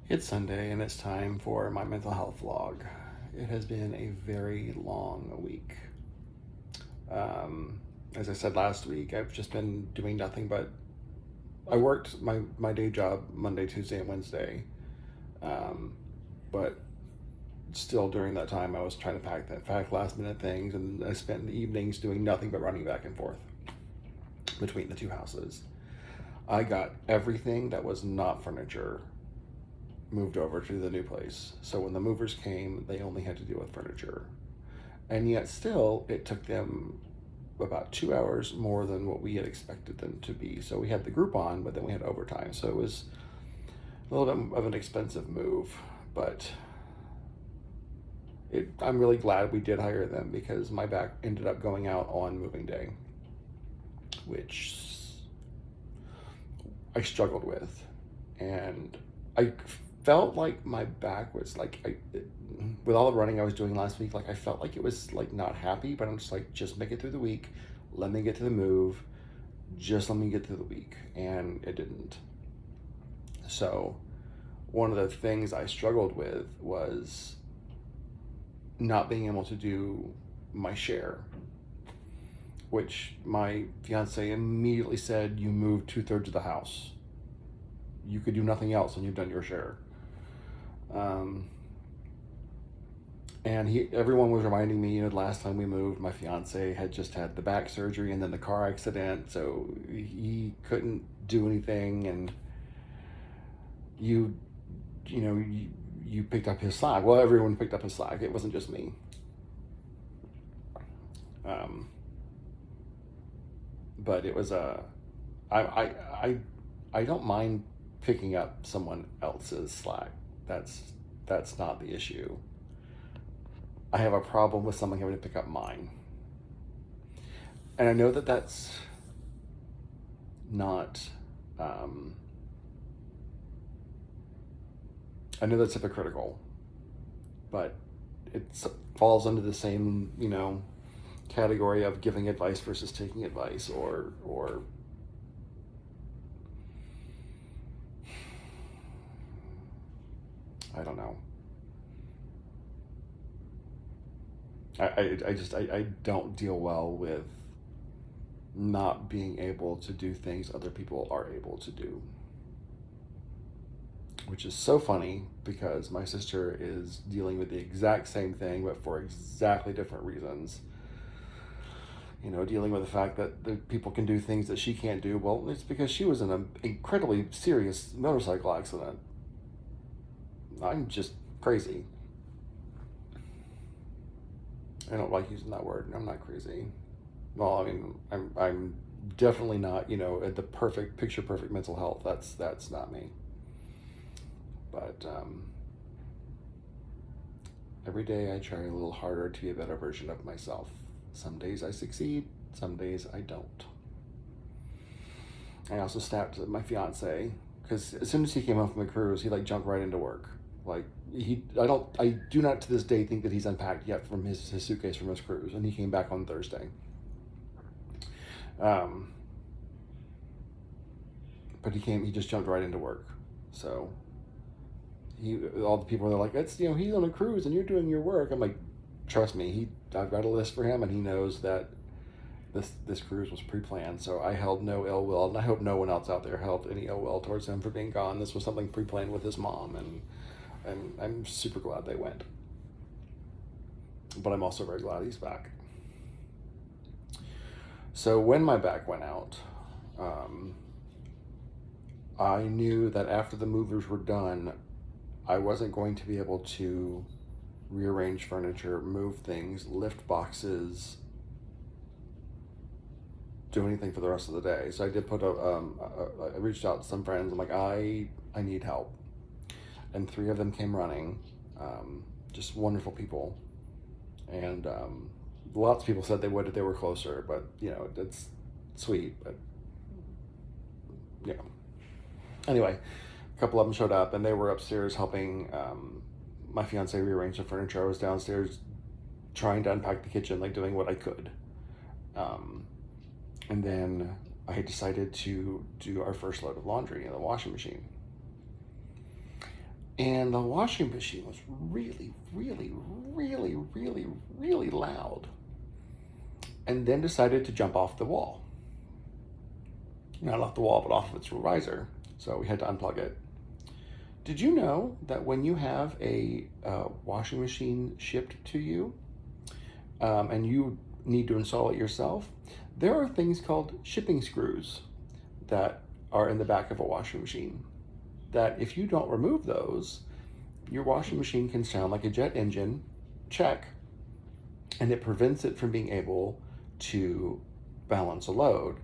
It's Sunday and it's time for my mental health vlog. It has been a very long week. As I said last week, I've just been doing nothing but I worked my day job Monday, Tuesday, and Wednesday. Um, but still during that time, I was trying to pack last minute things, and I spent the evenings doing nothing but running back and forth between the two houses. I got everything that was not furniture moved over to the new place. So when the movers came, they only had to deal with furniture. And yet, still, it took them about 2 hours more than what we had expected them to be. So we had the Groupon, but then we had overtime. So it was a little bit of an expensive move. But I'm really glad we did hire them because my back ended up going out on moving day, which I struggled with. And I felt like my back was like with all the running I was doing last week, like I felt like it was like not happy, but I'm just like, just make it through the week, let me get to the move, just let me get through the week. And it didn't. So one of the things I struggled with was not being able to do my share, which my fiance immediately said, you moved 2/3 of the house, you could do nothing else and you've done your share. um, And everyone was reminding me, last time we moved, my fiance had just had the back surgery and then the car accident, so he couldn't do anything. And you, you know, you picked up his slack. Well, everyone picked up his slack. It wasn't just me. Um, but it was I, I, I, I don't mind picking up someone else's slack. That's that's not the issue. I have a problem with someone having to pick up mine. And I know that that's not, um, I know that's hypocritical, but it falls under the same, category of giving advice versus taking advice, or I don't know. I don't deal well with not being able to do things other people are able to do. Which is so funny because my sister is dealing with the exact same thing, but for exactly different reasons. Dealing with the fact that the people can do things that she can't do. Well, it's because she was in an incredibly serious motorcycle accident. I'm just crazy. I don't like using that word. I'm not crazy. Well, I mean, I'm definitely not, at the perfect picture perfect mental health. That's not me. But every day I try a little harder to be a better version of myself. Some days I succeed, some days I don't. I also snapped at my fiance because as soon as he came home from the cruise, he jumped right into work. Like I do not to this day think that he's unpacked yet from his suitcase from his cruise, and he came back on Thursday. Um, but he just jumped right into work. So all the people are like, it's he's on a cruise and you're doing your work. I'm like, trust me, I've got a list for him, and he knows that this cruise was pre-planned. So I held no ill will, and I hope no one else out there held any ill will towards him for being gone. This was something pre-planned with his mom, and I'm super glad they went. But I'm also very glad he's back. So when my back went out, I knew that after the movers were done, I wasn't going to be able to rearrange furniture, move things, lift boxes, do anything for the rest of the day. So I did I reached out to some friends. I'm like, I need help. And 3 of them came running, just wonderful people. And lots of people said they would if they were closer, but it's sweet. But yeah. Anyway, a couple of them showed up, and they were upstairs helping my fiance rearrange the furniture. I was downstairs trying to unpack the kitchen, doing what I could. And then I had decided to do our first load of laundry in the washing machine. And the washing machine was really, really, really, really, really loud. And then decided to jump off the wall. Not off the wall, but off of its riser. So we had to unplug it. Did you know that when you have a washing machine shipped to you, and you need to install it yourself, there are things called shipping screws that are in the back of a washing machine that if you don't remove those, your washing machine can sound like a jet engine, check, and it prevents it from being able to balance a load.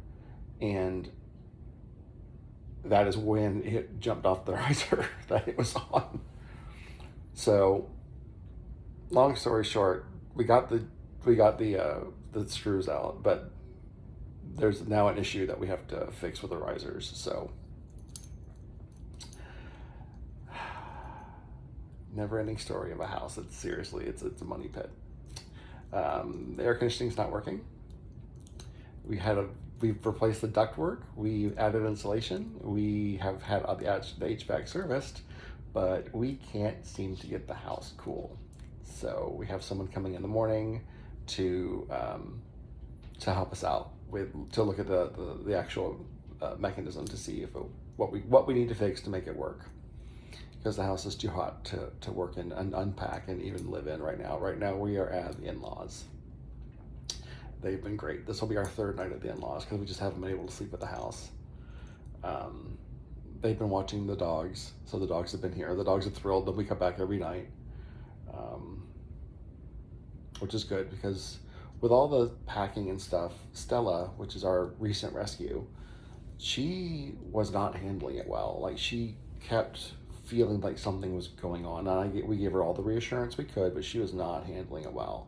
And that is when it jumped off the riser that it was on. So, long story short, we got the screws out, but there's now an issue that we have to fix with the risers. So, never-ending story of a house. It's seriously, it's a money pit. The air conditioning's not working. We've replaced the ductwork. We've added insulation. We have had the HVAC serviced, but we can't seem to get the house cool. So we have someone coming in the morning to help us out to look at the actual mechanism to see if what we need to fix to make it work. Because the house is too hot to work in and unpack and even live in right now. Right now we are at the in-laws. They've been great. This will be our third night at the in-laws because we just haven't been able to sleep at the house. They've been watching the dogs, so the dogs have been here. The dogs are thrilled that we come back every night, which is good because with all the packing and stuff, Stella, which is our recent rescue, she was not handling it well. Like she kept feeling like something was going on, and we gave her all the reassurance we could, but she was not handling it well.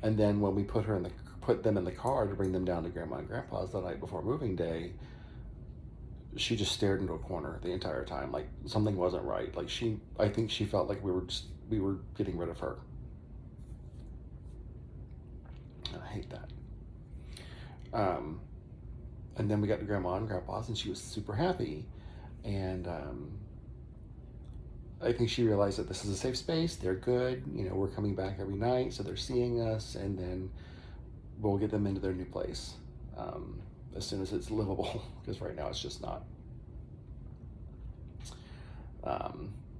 And then when we put them in the car to bring them down to Grandma and Grandpa's the night before moving day, she just stared into a corner the entire time, like something wasn't right. Like I think she felt like we were getting rid of her. And I hate that. And then we got to Grandma and Grandpa's, and she was super happy. And I think she realized that this is a safe space. They're good. We're coming back every night, so they're seeing us, and then we'll get them into their new place as soon as it's livable, because right now it's just not.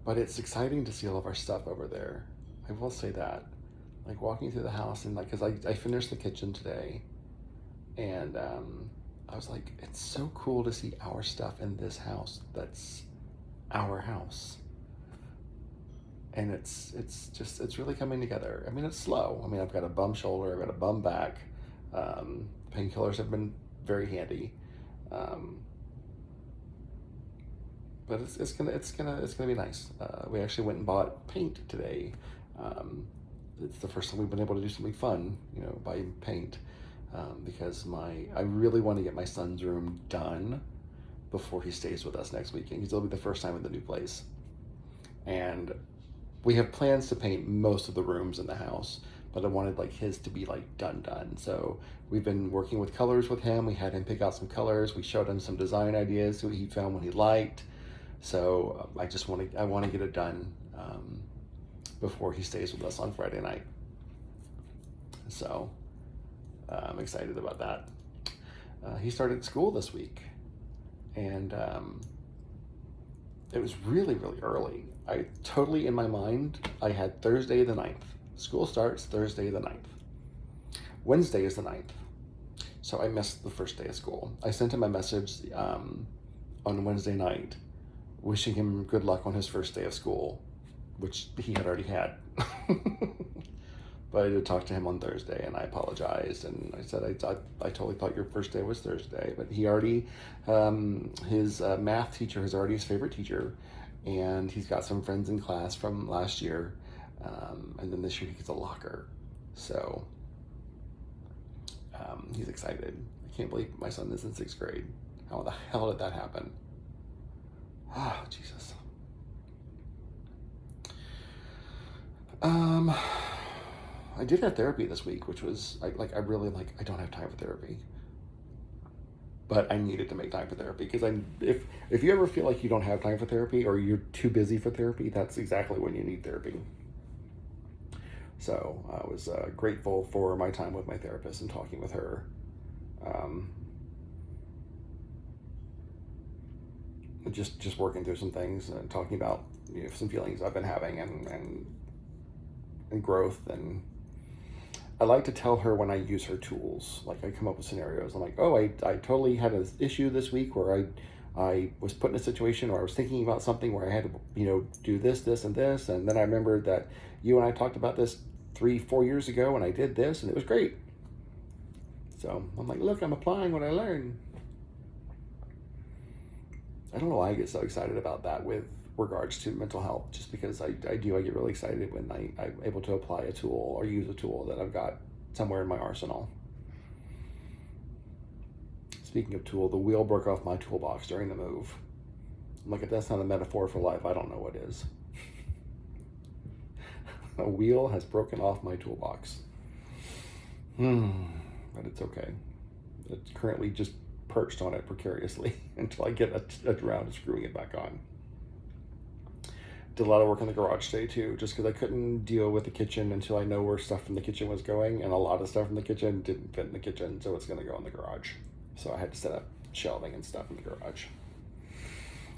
But it's exciting to see all of our stuff over there. I will say that. Like walking through the house and because I finished the kitchen today, and I was like, it's so cool to see our stuff in this house. That's our house. And it's really coming together. I mean, it's slow. I mean, I've got a bum shoulder, I've got a bum back. Painkillers have been very handy, but it's gonna be nice. We actually went and bought paint today. It's the first time we've been able to do something fun, buy paint, because I really want to get my son's room done before he stays with us next weekend. It'll be the first time in the new place, and we have plans to paint most of the rooms in the house, but I wanted his to be done. So we've been working with colors with him. We had him pick out some colors. We showed him some design ideas that he found what he liked. So I want to get it done before he stays with us on Friday night. So I'm excited about that. He started school this week, and it was really, really early. In my mind, I had Thursday the 9th. School starts Thursday the 9th. Wednesday is the 9th. So I missed the first day of school. I sent him a message on Wednesday night wishing him good luck on his first day of school, which he had already had. But I did talk to him on Thursday, and I apologized, and I said I totally thought your first day was Thursday, but he already, his math teacher is already his favorite teacher, and he's got some friends in class from last year, and then this year he gets a locker, so he's excited. I can't believe my son is in 6th grade. How the hell did that happen? Oh, Jesus. I did have therapy this week, which was I don't have time for therapy. but I needed to make time for therapy because if you ever feel like you don't have time for therapy or you're too busy for therapy, that's exactly when you need therapy. So I was grateful for my time with my therapist and talking with her. Um, just working through some things and talking about some feelings I've been having and growth. And I like to tell her when I use her tools. Like I come up with scenarios. I'm like, oh, I totally had an issue this week where I was put in a situation or I was thinking about something where I had to, do this, and this. And then I remembered that you and I talked about this 3-4 years ago and I did this and it was great. So I'm like, look, I'm applying what I learned. I don't know why I get so excited about that with regards to mental health, just because I get really excited when I'm able to apply a tool or use a tool that I've got somewhere in my arsenal. Speaking of tool, the wheel broke off my toolbox during the move. I'm like, if that's not a metaphor for life, I don't know what is. A wheel has broken off my toolbox. But it's okay. It's currently just perched on it precariously until I get around to screwing it back on. Did a lot of work in the garage today too, just because I couldn't deal with the kitchen until I know where stuff from the kitchen was going, and a lot of stuff from the kitchen didn't fit in the kitchen, so it's going to go in the garage. So I had to set up shelving and stuff in the garage.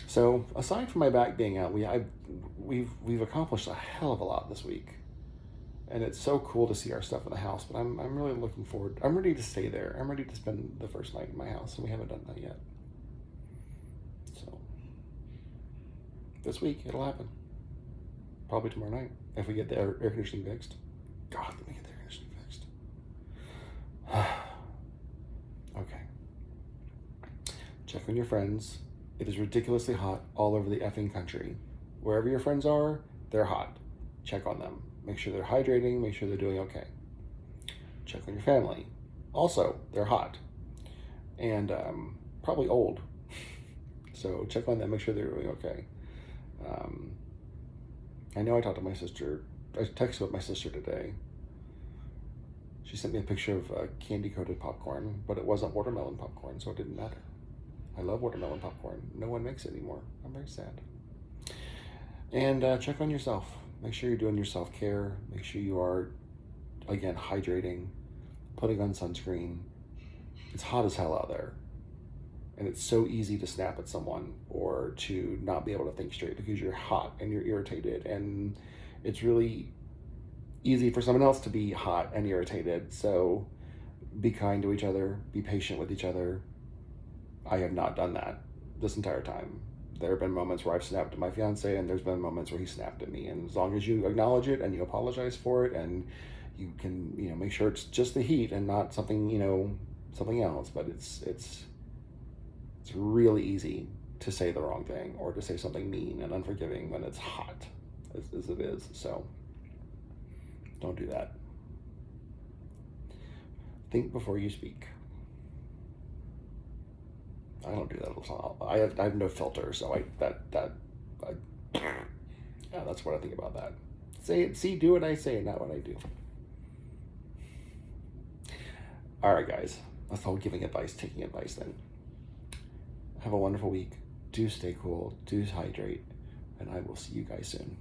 So aside from my back being out, we've accomplished a hell of a lot this week, and it's so cool to see our stuff in the house. But I'm really looking forward. I'm ready to stay there. I'm ready to spend the first night in my house, and we haven't done that yet. So this week it'll happen. Probably tomorrow night if we get the air conditioning fixed. God, let me get the air conditioning fixed. Okay. Check on your friends. It is ridiculously hot all over the effing country. Wherever your friends are, they're hot. Check on them. Make sure they're hydrating. Make sure they're doing okay. Check on your family. Also, they're hot. And probably old. So check on them. Make sure they're doing okay. I know I talked to my sister. I texted with my sister today. She sent me a picture of candy-coated popcorn, but it wasn't watermelon popcorn, so it didn't matter. I love watermelon popcorn. No one makes it anymore. I'm very sad. And check on yourself. Make sure you're doing your self-care. Make sure you are, again, hydrating, putting on sunscreen. It's hot as hell out there. And it's so easy to snap at someone or to not be able to think straight because you're hot and you're irritated. And it's really easy for someone else to be hot and irritated. So be kind to each other. Be patient with each other. I have not done that this entire time. There have been moments where I've snapped at my fiance, and there's been moments where he snapped at me. And as long as you acknowledge it and you apologize for it, and you can, make sure it's just the heat and not something, something else. But it's really easy to say the wrong thing or to say something mean and unforgiving when it's hot, as it is. So don't do that. Think before you speak. I don't do that all the time. I have no filter, so yeah, that's what I think about that. Say it, do what I say, not what I do. All right, guys. That's all giving advice, taking advice then. Have a wonderful week. Do stay cool. Do hydrate. And I will see you guys soon.